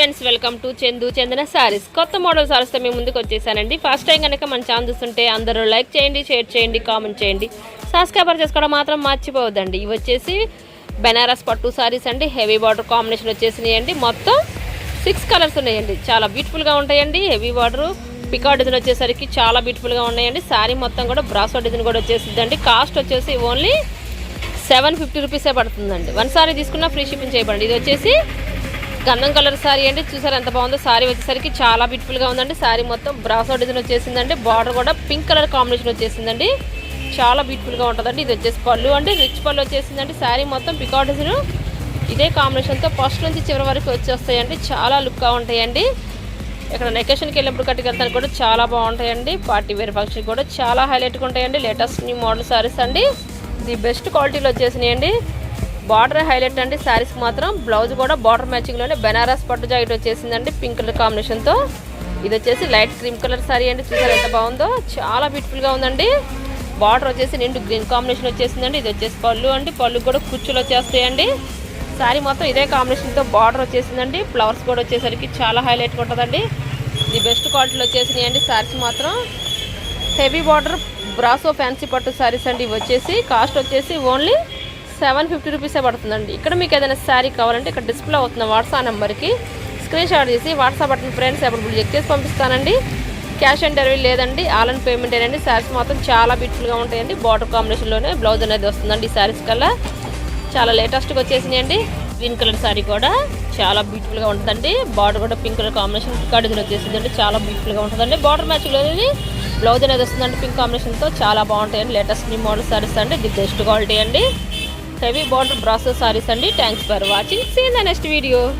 Friends, welcome to చందన సారీస్. కొత్త model సారీస్తో మేము ముందుకు వచ్చేసానండి. ఫస్ట్ టైం కనుక మన ఛానల్ చూస్తుంటే అందరూ లైక్ చేయండి, షేర్ చేయండి, కామెంట్ చేయండి, సబ్స్క్రైబర్ చేసుకోవడం మాత్రం మర్చిపోవద్దండి. ఇవి వచ్చేసి బెనారస్ పట్టు సారీస్ అండి. హెవీ బార్డర్ కాంబినేషన్ వచ్చేసినాయండి. మొత్తం 6 కలర్స్ ఉన్నాయండి. చాలా బ్యూటిఫుల్గా ఉంటాయండి. హెవీ బార్డర్ పికా డిజైన్ వచ్చేసరికి చాలా బ్యూటిఫుల్గా ఉన్నాయండి. శారీ మొత్తం కూడా బ్రాసో డిజైన్ కూడా వచ్చేసిందండి. కాస్ట్ వచ్చేసి ఓన్లీ 750 రూపీసే పడుతుందండి. 1 సారీ తీసుకున్నా ఫ్రీ షిప్పింగ్ చేయబడండి. ఇది వచ్చేసి గంధం కలర్ సారీ అండి. చూసారు ఎంత బాగుందో. సారీ వచ్చేసరికి చాలా బ్యూటిఫుల్గా ఉందండి. సారీ మొత్తం బ్రాసో డిజైన్ వచ్చేసిందండి. బార్డర్ కూడా పింక్ కలర్ కాంబినేషన్ వచ్చేసిందండి. చాలా బ్యూటిఫుల్గా ఉంటుందండి. ఇది వచ్చేసి పళ్ళు అండి. రిచ్ పళ్ళు వచ్చేసిందండి. సారీ మొత్తం పికా డిజైన్ ఇదే కాంబినేషన్తో ఫస్ట్ నుంచి చివరి వరకు వచ్చేస్తాయండి. చాలా లుక్గా ఉంటాయండి. ఇక్కడ వెకేషన్కి వెళ్ళినప్పుడు కట్టుకెళ్తాను కూడా చాలా బాగుంటాయండి. పార్టీ వేర్ ఫంక్షన్ కూడా చాలా హైలైట్గా ఉంటాయండి. లేటెస్ట్ న్యూ మోడల్ సారీస్ అండి. ఇది బెస్ట్ క్వాలిటీలో వచ్చేసినాయండి. బార్డర్ హైలైట్ అండి. శారీస్కి మాత్రం బ్లౌజ్ కూడా బార్డర్ మ్యాచింగ్లోనే బెనారస్ పట్టు జాకెట్ వచ్చేసిందండి పింక్ కలర్ కాంబినేషన్తో. ఇది వచ్చేసి లైట్ క్రీమ్ కలర్ సారీ అండి. చూసారు ఎంత బాగుందో. చాలా బ్యూటిఫుల్గా ఉందండి. బార్డర్ వచ్చేసి నిండు గ్రీన్ కాంబినేషన్ వచ్చేసిందండి. ఇది వచ్చేసి పళ్ళు అండి. పళ్ళు కూడా కుచ్చులు వచ్చేస్తాయండి. శారీ మొత్తం ఇదే కాంబినేషన్తో బార్డర్ వచ్చేసిందండి. ఫ్లవర్స్ కూడా వచ్చేసరికి చాలా హైలైట్గా ఉంటుందండి. ఇది బెస్ట్ క్వాలిటీలో వచ్చేసినాయండి. శారీస్ మాత్రం హెవీ బార్డర్ బ్రాసో ఫ్యాన్సీ పట్టు శారీస్ అండి. ఇవి వచ్చేసి కాస్ట్ వచ్చేసి ఓన్లీ 750 రూపీసే పడుతుందండి. ఇక్కడ మీకు ఏదైనా శారీ కావాలంటే ఇక్కడ డిస్ప్లే అవుతున్న వాట్సాప్ నెంబర్కి స్క్రీన్ షాట్ చేసి WhatsApp button friends available check చేసి పంపిస్తానండి. క్యాష్ ఆన్ డెలివరీ లేదండి, ఆన్లైన్ పేమెంట్ ఏనండి. శారీస్ మాత్రం చాలా బ్యూటిఫుల్గా ఉంటాయండి. బార్డర్ కాంబినేషన్లోనే బ్లౌజ్ అనేది వస్తుందండి. ఈ శారీస్ కల్లా చాలా లేటెస్ట్గా వచ్చేసినాయండి. గ్రీన్ కలర్ శారీ కూడా చాలా బ్యూటిఫుల్గా ఉంటుందండి. బార్డర్ కూడా పింక్ కలర్ కాంబినేషన్ కడిగిన వచ్చేసిందండి. చాలా బ్యూటిఫుల్గా ఉంటుందండి. బార్డర్ మ్యాచింగ్లో బ్లౌజ్ అనేది వస్తుందండి పింక్ కాంబినేషన్తో. చాలా బాగుంటాయండి. లేటెస్ట్ న్యూ మోడల్ శారీస్ అండి. ఇది బెస్ట్ క్వాలిటీ అండి. హెవీ బార్డర్ బ్రాసో సారీస్ అండి. Thanks for watching. See in the next video.